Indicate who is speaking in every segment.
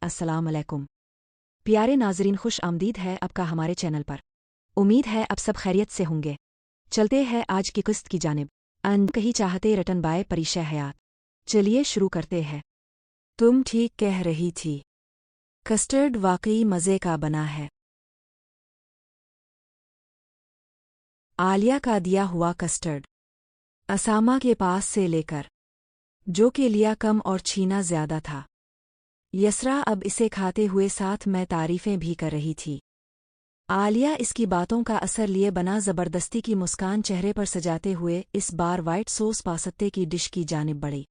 Speaker 1: अस्सलाम अलैकुम। प्यारे नाजरीन, खुश आमदीद है आपका हमारे चैनल पर। उम्मीद है अब सब खैरियत से होंगे। चलते हैं आज की किस्त की जानिब। कहीं चाहते रटन बाय परिशय हयात। चलिए शुरू करते हैं। तुम ठीक कह रही थी, कस्टर्ड वाकई मज़े का बना है। आलिया का दिया हुआ कस्टर्ड असामा के पास से लेकर, जो कि लिया कम और छीना ज़्यादा था। यसरा अब इसे खाते हुए साथ में तारीफ़ें भी कर रही थी। आलिया इसकी बातों का असर लिए बना ज़बरदस्ती की मुस्कान चेहरे पर सजाते हुए इस बार वाइट सॉस पास्ते की डिश की जानिब बढ़ी।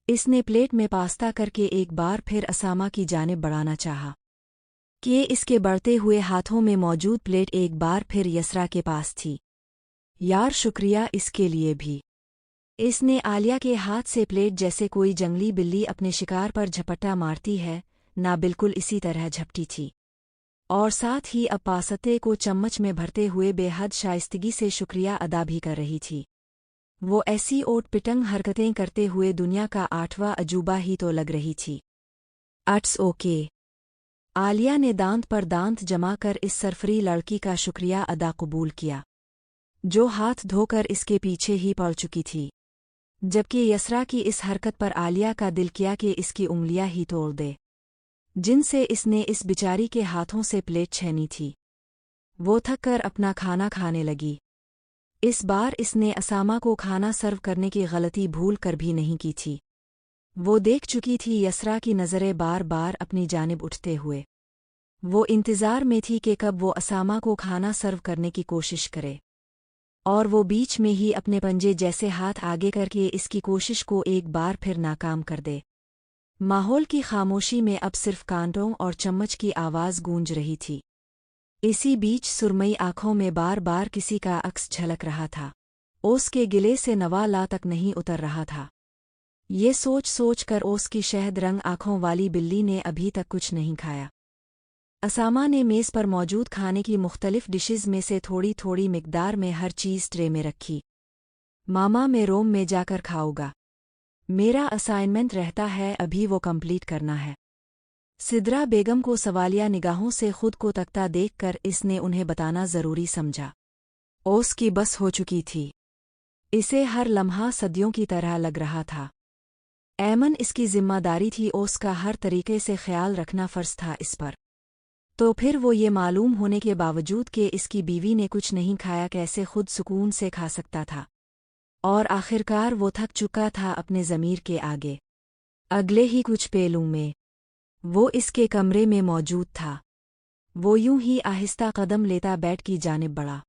Speaker 1: इसने प्लेट में पास्ता करके एक बार फिर असामा की जानिब बढ़ाना चाहा कि इसके बढ़ते हुए हाथों में मौजूद प्लेट एक बार फिर यसरा के पास थी। यार शुक्रिया इसके लिए भी। इसने आलिया के हाथ से प्लेट जैसे कोई जंगली बिल्ली अपने शिकार पर झपट्टा मारती है ना बिल्कुल इसी तरह झपटी थी, और साथ ही अब पास्ते को चम्मच में भरते हुए बेहद शाइस्तगी से शुक्रिया अदा भी कर रही थी। वो ऐसी ओट पिटंग हरकतें करते हुए दुनिया का 8वां अजूबा ही तो लग रही थी। अट्स ओके। आलिया ने दांत पर दांत जमा कर इस सरफरी लड़की का शुक्रिया अदा कबूल किया, जो हाथ धोकर इसके पीछे ही पड़ चुकी थी, जबकि यसरा की इस हरकत पर आलिया का दिल किया कि इसकी उंगलियां ही तोड़ दे, जिनसे इसने इस बिचारी के हाथों से प्लेट छीनी थी। वो थक कर अपना खाना खाने लगी। इस बार इसने असामा को खाना सर्व करने की गलती भूल कर भी नहीं की थी। वो देख चुकी थी यसरा की नज़रें बार बार अपनी जानिब उठते हुए। वो इंतज़ार में थी कि कब वो असामा को खाना सर्व करने की कोशिश करे, और वो बीच में ही अपने पंजे जैसे हाथ आगे करके इसकी कोशिश को एक बार फिर नाकाम कर दे। माहौल की खामोशी में अब सिर्फ कांटों और चम्मच की आवाज़ गूंज रही थी। इसी बीच सुरमई आंखों में बार बार किसी का अक्स झलक रहा था। ओस के गिले से नवाला तक नहीं उतर रहा था। ये सोच सोच कर ओस की शहद रंग आंखों वाली बिल्ली ने अभी तक कुछ नहीं खाया। असामा ने मेज़ पर मौजूद खाने की मुख्तलिफ डिशेज़ में से थोड़ी थोड़ी मिकदार में हर चीज़ ट्रे में रखी। मामा मैं रोम में जाकर खाऊंगा, मेरा असाइनमेंट रहता है अभी वो कंप्लीट करना है। सिद्रा बेगम को सवालिया निगाहों से खुद को तकता देखकर इसने उन्हें बताना ज़रूरी समझा। ओस की बस हो चुकी थी। इसे हर लम्हा सदियों की तरह लग रहा था। ऐमन इसकी जिम्मेदारी थी, ओस का हर तरीके से ख्याल रखना फ़र्ज था इस पर। तो फिर वो ये मालूम होने के बावजूद कि इसकी बीवी ने कुछ नहीं खाया कैसे खुद सुकून से खा सकता था। और आखिरकार वो थक चुका था अपने ज़मीर के आगे। अगले ही कुछ पहलू में वो इसके कमरे में मौजूद था। वो यूं ही आहिस्ता कदम लेता बेड की जानिब बढ़ा,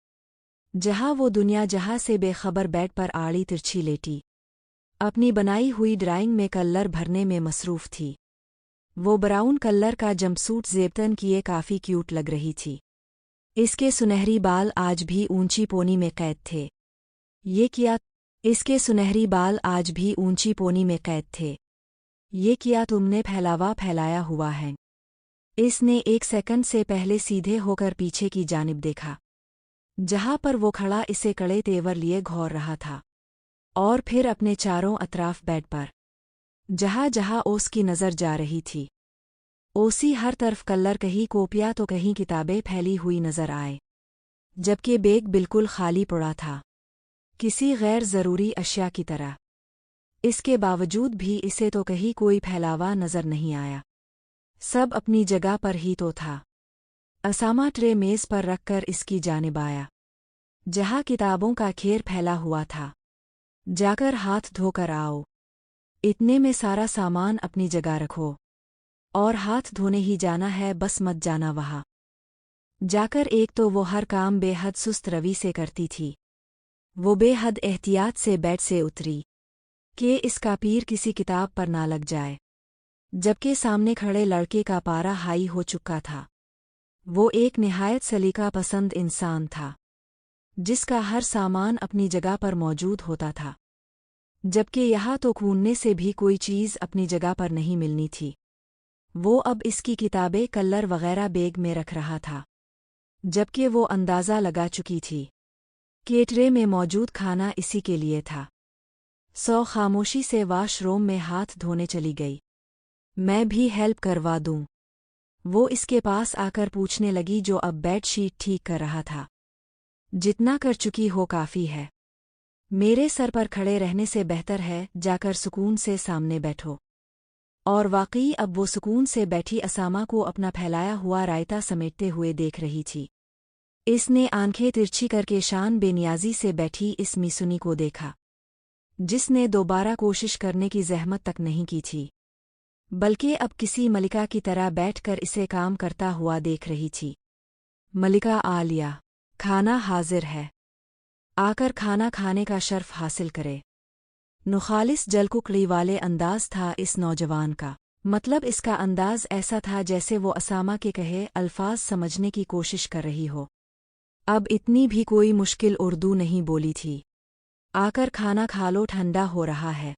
Speaker 1: जहाँ वो दुनिया जहाँ से बेखबर बेड पर आड़ी तिरछी लेटी अपनी बनाई हुई ड्राइंग में कलर भरने में मसरूफ़ थी। वो ब्राउन कलर का जंपसूट ज़ेबतन किए काफ़ी क्यूट लग रही थी। इसके सुनहरी बाल आज भी ऊंची पोनी में कैद थे। इसके सुनहरी बाल आज भी ऊंची पोनी में कैद थे। ये क्या तुमने फैलाया हुआ है? इसने एक सेकंड से पहले सीधे होकर पीछे की जानिब देखा, जहाँ पर वो खड़ा इसे कड़े तेवर लिए घौर रहा था, और फिर अपने चारों अतराफ बेड पर जहाँ जहाँ ओस की नज़र जा रही थी। ओसी हर तरफ कलर, कहीं कॉपियाँ तो कहीं किताबें फैली हुई नज़र आए, जबकि बैग बिल्कुल खाली पड़ा था, किसी गैर ज़रूरी अशिया की तरह। इसके बावजूद भी इसे तो कहीं कोई फैलावा नज़र नहीं आया। सब अपनी जगह पर ही तो था। असामा ट्रे मेज़ पर रखकर इसकी जानिब आया, जहाँ किताबों का खेर फैला हुआ था। जाकर हाथ धोकर आओ। इतने में सारा सामान अपनी जगह रखो, और हाथ धोने ही जाना है, बस मत जाना वहाँ जाकर। एक तो वो हर काम बेहद सुस्त रवि से करती थी। वो बेहद एहतियात से बेड से उतरी कि इसका पीर किसी किताब पर ना लग जाए, जबकि सामने खड़े लड़के का पारा हाई हो चुका था। वो एक निहायत सलीका पसंद इंसान था, जिसका हर सामान अपनी जगह पर मौजूद होता था, जबकि यहाँ तो खूनने से भी कोई चीज़ अपनी जगह पर नहीं मिलनी थी। वो अब इसकी किताबें कलर वगैरह बैग में रख रहा था, जबकि वो अंदाज़ा लगा चुकी थी कि ट्रे में मौजूद खाना इसी के लिए था। सौ खामोशी से वाशरूम में हाथ धोने चली गई। मैं भी हेल्प करवा दूं? वो इसके पास आकर पूछने लगी जो अब बेडशीट ठीक कर रहा था। जितना कर चुकी हो काफ़ी है। मेरे सर पर खड़े रहने से बेहतर है जाकर सुकून से सामने बैठो। और वाकई अब वो सुकून से बैठी असामा को अपना फैलाया हुआ रायता समेटते हुए देख रही थी। इसने आंखें तिरछी करके शान बेनियाजी से बैठी इस मिसुनी को देखा, जिसने दोबारा कोशिश करने की जहमत तक नहीं की थी, बल्कि अब किसी मलिका की तरह बैठकर इसे काम करता हुआ देख रही थी। मलिका आलिया, खाना हाजिर है, आकर खाना खाने का शर्फ हासिल करे। नुखालिस जलकुकड़ी वाले अंदाज था इस नौजवान का। मतलब इसका अंदाज ऐसा था जैसे वो असामा के कहे अल्फाज समझने की कोशिश कर रही हो। अब इतनी भी कोई मुश्किल उर्दू नहीं बोली थी। आकर खाना खा लो, ठंडा हो रहा है।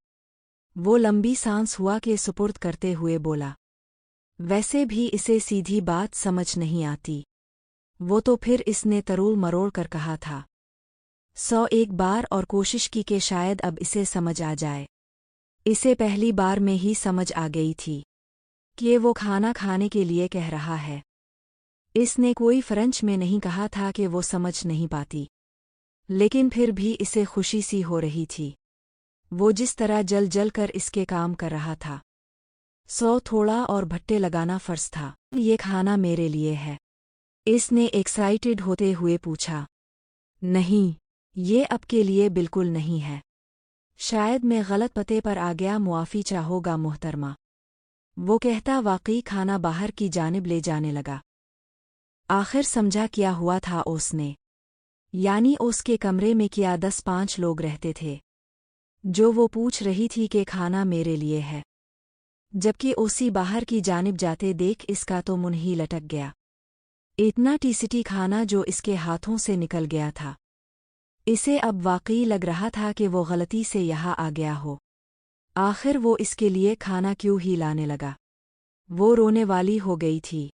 Speaker 1: वो लंबी सांस हुआ के सुपुर्द करते हुए बोला। वैसे भी इसे सीधी बात समझ नहीं आती। वो तो फिर इसने तरोल मरोड़ कर कहा था। 101 बार और कोशिश की कि शायद अब इसे समझ आ जाए। इसे पहली बार में ही समझ आ गई थी कि वो खाना खाने के लिए कह रहा है। इसने कोई फ्रेंच में नहीं कहा था कि वो समझ नहीं पाती, लेकिन फिर भी इसे खुशी सी हो रही थी। वो जिस तरह जल जल कर इसके काम कर रहा था। थोड़ा और भट्टे लगाना फर्ज था। ये खाना मेरे लिए है? इसने एक्साइटेड होते हुए पूछा। नहीं, ये आपके लिए बिल्कुल नहीं है। शायद मैं गलत पते पर आ गया, मुआफ़ी चाहोगा मोहतरमा। वो कहता वाकई खाना बाहर की जानिब ले जाने लगा। आखिर समझा क्या हुआ था उसने। यानी उसके कमरे में क्या 10-5 लोग रहते थे, जो वो पूछ रही थी कि खाना मेरे लिए है, जबकि ओसी बाहर की जानिब जाते देख इसका तो मुंह ही लटक गया। इतना टीसिटी खाना जो इसके हाथों से निकल गया था। इसे अब वाकई लग रहा था कि वो गलती से यहाँ आ गया हो। आखिर वो इसके लिए खाना क्यों ही लाने लगा। वो रोने वाली हो गई थी।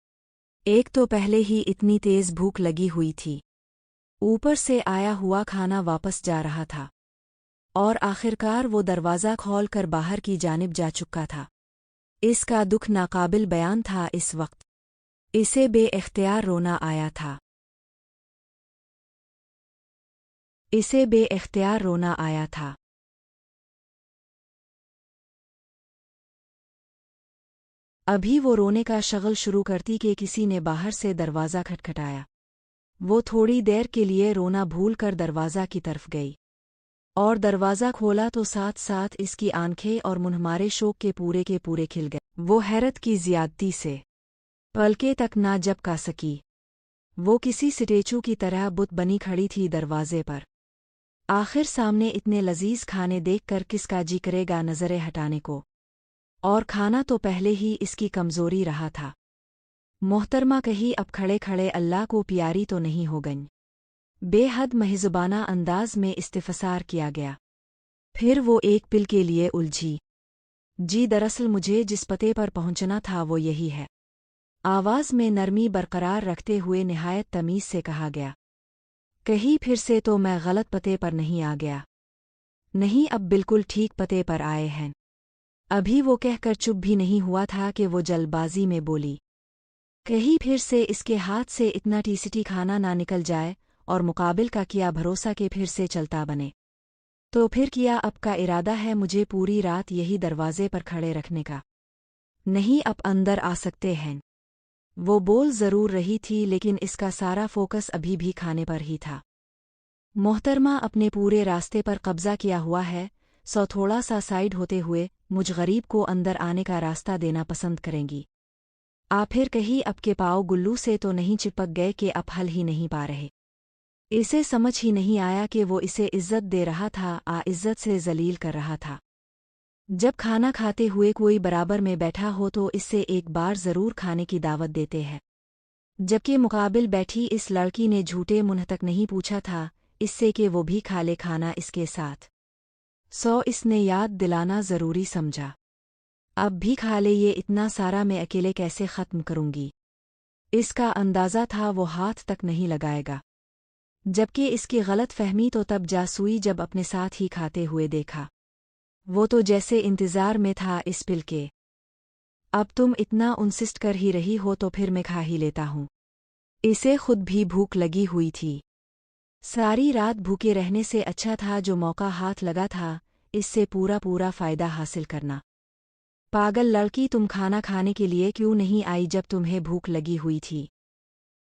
Speaker 1: एक तो पहले ही इतनी तेज भूख लगी हुई थी, ऊपर से आया हुआ खाना वापस जा रहा था, और आखिरकार वो दरवाज़ा खोलकर बाहर की जानिब जा चुका था। इसका दुख नाकाबिल बयान था। इस वक्त इसे बेइख्तियार रोना आया था। इसे बेइख्तियार रोना आया था। अभी वो रोने का शगल शुरू करती कि किसी ने बाहर से दरवाज़ा खटखटाया। वो थोड़ी देर के लिए रोना भूलकर दरवाज़ा की तरफ गई, और दरवाज़ा खोला तो साथ साथ इसकी आंखें और मुंहमारे शोक के पूरे खिल गए। वो हैरत की ज़्यादती से पलके तक ना झपका सकी। वो किसी स्टैचू की तरह बुत बनी खड़ी थी दरवाजे पर। आखिर सामने इतने लजीज खाने देखकर किसका जी करेगा नज़रें हटाने को। और खाना तो पहले ही इसकी कमज़ोरी रहा था। मोहतरमा कही अब खड़े खड़े अल्लाह को प्यारी तो नहीं हो गई। बेहद महज़बाना अंदाज में इस्तिफसार किया गया। फिर वो एक पिल के लिए उलझी। जी दरअसल मुझे जिस पते पर पहुंचना था वो यही है। आवाज़ में नरमी बरकरार रखते हुए निहायत तमीज़ से कहा गया। कहीं फिर से तो मैं गलत पते पर नहीं आ गया? नहीं, अब बिल्कुल ठीक पते पर आए हैं। अभी वो कहकर चुप भी नहीं हुआ था कि वो जल्दबाजी में बोली। कहीं फिर से इसके हाथ से इतना टीसिटी खाना ना निकल जाए, और मुकाबिल का किया भरोसा के फिर से चलता बने। तो फिर किया अब का इरादा है मुझे पूरी रात यही दरवाजे पर खड़े रखने का? नहीं, अब अंदर आ सकते हैं। वो बोल ज़रूर रही थी, लेकिन इसका सारा फोकस अभी भी खाने पर ही था। मोहतरमा अपने पूरे रास्ते पर कब्जा किया हुआ है, थोड़ा सा साइड होते हुए मुझ गरीब को अंदर आने का रास्ता देना पसंद करेंगी। फिर कहीं अब के पाँव गुल्लू से तो नहीं चिपक गए कि अब हल ही नहीं पा रहे। इसे समझ ही नहीं आया कि वो इसे इज्जत दे रहा था इज्जत से जलील कर रहा था। जब खाना खाते हुए कोई बराबर में बैठा हो तो इससे एक बार ज़रूर खाने की दावत देते हैं, जबकि मुकाबिल बैठी इस लड़की ने झूठे मुंह तक नहीं पूछा था इससे कि वो भी खा ले खाना इसके साथ। इसने याद दिलाना ज़रूरी समझा। अब भी खा ले, ये इतना सारा मैं अकेले कैसे ख़त्म करूंगी। इसका अंदाज़ा था वो हाथ तक नहीं लगाएगा, जबकि इसकी गलत फहमी तो तब जा सुई जब अपने साथ ही खाते हुए देखा। वो तो जैसे इंतज़ार में था इस पिल के। अब तुम इतना इंसिस्ट कर ही रही हो तो फिर मैं खा ही लेता हूँ। इसे खुद भी भूख लगी हुई थी। सारी रात भूखे रहने से अच्छा था जो मौका हाथ लगा था, इससे पूरा फ़ायदा हासिल करना। पागल लड़की, तुम खाना खाने के लिए क्यों नहीं आई जब तुम्हें भूख लगी हुई थी?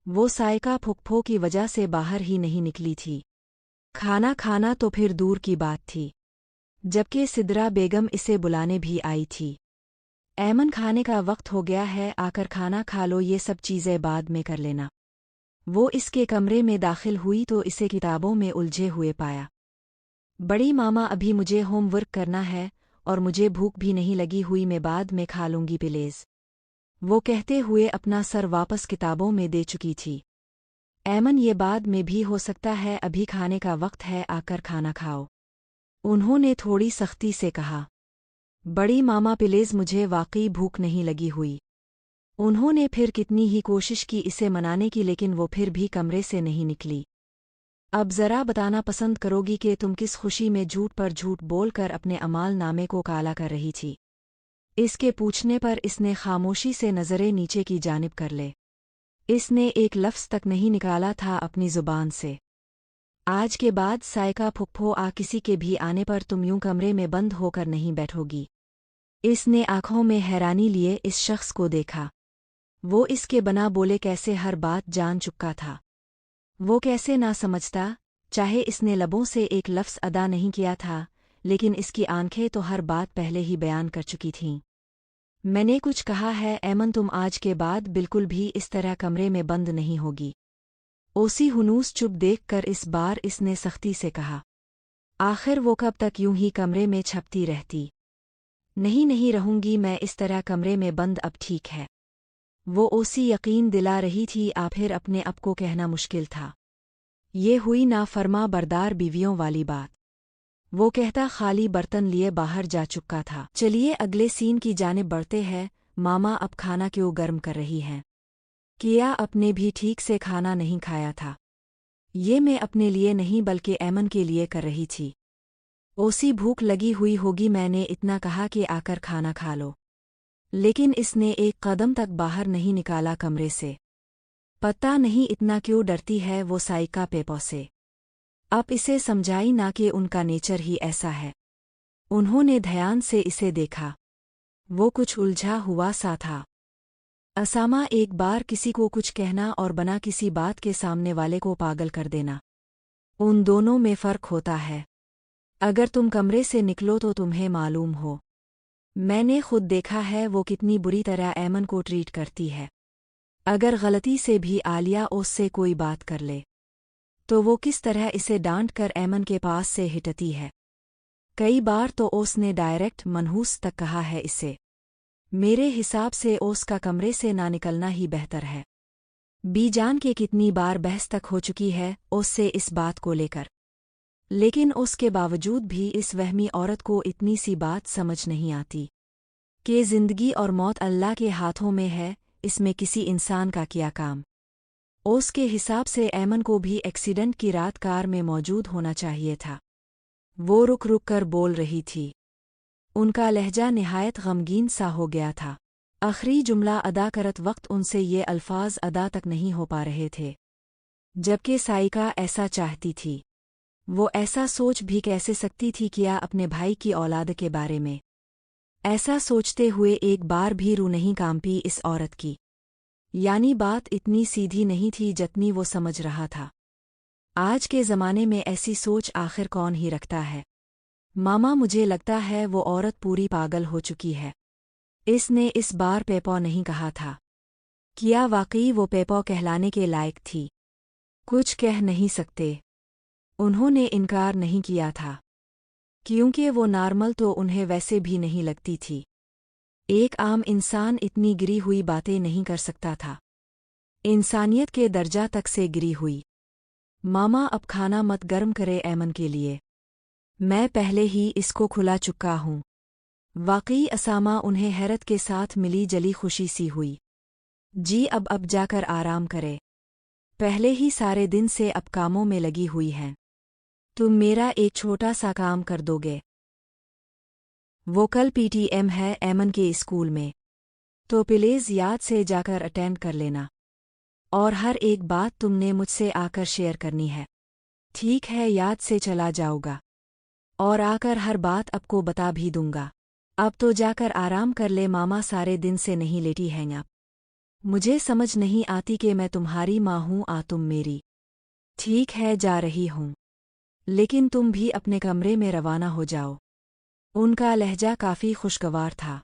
Speaker 1: वो सायका फुकफो की वजह से बाहर ही नहीं निकली थी। खाना खाना तो फिर दूर की बात थी, जबकि सिदरा बेगम इसे बुलाने भी आई थी। ऐमन, खाने का वक्त हो गया है, आकर खाना खा लो, ये सब चीज़ें बाद में कर लेना। वो इसके कमरे में दाखिल हुई तो इसे किताबों में उलझे हुए पाया। बड़ी मामा, अभी मुझे होमवर्क करना है और मुझे भूख भी नहीं लगी हुई, मैं बाद में खा लूंगी प्लीज। वो कहते हुए अपना सर वापस किताबों में दे चुकी थी। ऐमन, ये बाद में भी हो सकता है, अभी खाने का वक्त है, आकर खाना खाओ, उन्होंने थोड़ी सख्ती से कहा। बड़ी मामा प्लीज, मुझे वाकई भूख नहीं लगी हुई। उन्होंने फिर कितनी ही कोशिश की इसे मनाने की, लेकिन वो फिर भी कमरे से नहीं निकली। अब ज़रा बताना पसंद करोगी कि तुम किस खुशी में झूठ पर झूठ बोलकर अपने अमाल नामे को काला कर रही थी? इसके पूछने पर इसने खामोशी से नज़रें नीचे की जानिब कर ले। इसने एक लफ्ज़ तक नहीं निकाला था अपनी ज़ुबान से। आज के बाद सायका फुप्फो किसी के भी आने पर तुम यूं कमरे में बंद होकर नहीं बैठोगी। इसने आँखों में हैरानी लिए इस शख्स को देखा। वो इसके बना बोले कैसे हर बात जान चुका था। वो कैसे ना समझता, चाहे इसने लबों से एक लफ्ज़ अदा नहीं किया था, लेकिन इसकी आंखें तो हर बात पहले ही बयान कर चुकी थीं। मैंने कुछ कहा है ऐमन, तुम आज के बाद बिल्कुल भी इस तरह कमरे में बंद नहीं होगी। ओसी हुनूस चुप देखकर इस बार इसने सख्ती से कहा। आखिर वो कब तक यूं ही कमरे में छपती रहती? नहीं रहूंगी मैं इस तरह कमरे में बंद, अब ठीक है। वो ओसी यकीन दिला रही थी, फिर अपने आप को कहना मुश्किल था। ये हुई नाफरमा बरदार बीवियों वाली बात। वो कहता खाली बर्तन लिए बाहर जा चुका था। चलिए अगले सीन की जानिब बढ़ते हैं। मामा, अब खाना क्यों गर्म कर रही हैं? किया अपने भी ठीक से खाना नहीं खाया था। ये मैं अपने लिए नहीं बल्कि ऐमन के लिए कर रही थी। ओसी भूख लगी हुई होगी, मैंने इतना कहा कि आकर खाना खा लो, लेकिन इसने एक कदम तक बाहर नहीं निकाला कमरे से। पता नहीं इतना क्यों डरती है वो साइका पेपो से। अब इसे समझाई ना कि उनका नेचर ही ऐसा है। उन्होंने ध्यान से इसे देखा। वो कुछ उलझा हुआ सा था। असामा, एक बार किसी को कुछ कहना और बना किसी बात के सामने वाले को पागल कर देना, उन दोनों में फ़र्क होता है। अगर तुम कमरे से निकलो तो तुम्हें मालूम हो। मैंने खुद देखा है वो कितनी बुरी तरह ऐमन को ट्रीट करती है। अगर गलती से भी आलिया उससे कोई बात कर ले तो वो किस तरह इसे डांट कर ऐमन के पास से हिटती है। कई बार तो उसने डायरेक्ट मनहूस तक कहा है इसे। मेरे हिसाब से उसका कमरे से ना निकलना ही बेहतर है। बीजान के कितनी बार बहस तक हो चुकी है उससे इस बात को लेकर, लेकिन उसके बावजूद भी इस वहमी औरत को इतनी सी बात समझ नहीं आती कि ज़िंदगी और मौत अल्लाह के हाथों में है, इसमें किसी इंसान का क्या काम। उसके हिसाब से ऐमन को भी एक्सीडेंट की रात कार में मौजूद होना चाहिए था। वो रुक रुक कर बोल रही थी। उनका लहजा निहायत गमगीन सा हो गया था। आखिरी जुमला अदा करत वक्त उनसे ये अल्फाज अदा तक नहीं हो पा रहे थे, जबकि साइका ऐसा चाहती थी। वो ऐसा सोच भी कैसे सकती थी क्या अपने भाई की औलाद के बारे में? ऐसा सोचते हुए एक बार भी रूह नहीं कांपी इस औरत की। यानी बात इतनी सीधी नहीं थी जितनी वो समझ रहा था। आज के ज़माने में ऐसी सोच आखिर कौन ही रखता है? मामा, मुझे लगता है वो औरत पूरी पागल हो चुकी है। इसने इस बार पेपो नहीं कहा था। क्या वाकई वो पेपो कहलाने के लायक थी? कुछ कह नहीं सकते। उन्होंने इनकार नहीं किया था, क्योंकि वो नॉर्मल तो उन्हें वैसे भी नहीं लगती थी। एक आम इंसान इतनी गिरी हुई बातें नहीं कर सकता था, इंसानियत के दर्जा तक से गिरी हुई। मामा, अब खाना मत गर्म करे ऐमन के लिए, मैं पहले ही इसको खुला चुका हूँ। वाकई असामा उन्हें हैरत के साथ मिली जली खुशी सी हुई। जी, अब जाकर आराम करे, पहले ही सारे दिन से अब कामों में लगी हुई हैं। तुम मेरा एक छोटा सा काम कर दोगे? वो कल PTM है ऐमन के स्कूल में, तो प्लीज़ याद से जाकर अटेंड कर लेना, और हर एक बात तुमने मुझसे आकर शेयर करनी है। ठीक है, याद से चला जाऊँगा, और आकर हर बात आपको बता भी दूंगा। अब तो जाकर आराम कर ले मामा, सारे दिन से नहीं लेटी हैं आप। मुझे समझ नहीं आती कि मैं तुम्हारी माँ हूँ तुम मेरी। ठीक है, जा रही हूँ, लेकिन तुम भी अपने कमरे में रवाना हो जाओ। उनका लहजा काफ़ी खुशगवार था,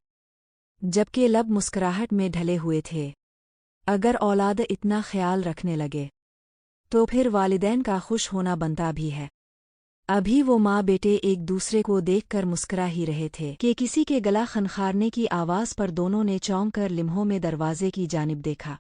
Speaker 1: जबकि लब मुस्कुराहट में ढले हुए थे। अगर औलाद इतना ख्याल रखने लगे तो फिर वालिदैन का खुश होना बनता भी है। अभी वो माँ बेटे एक दूसरे को देखकर मुस्कुरा ही रहे थे कि किसी के गला खनखारने की आवाज़ पर दोनों ने चौंक कर लिम्हों में दरवाजे की जानिब देखा।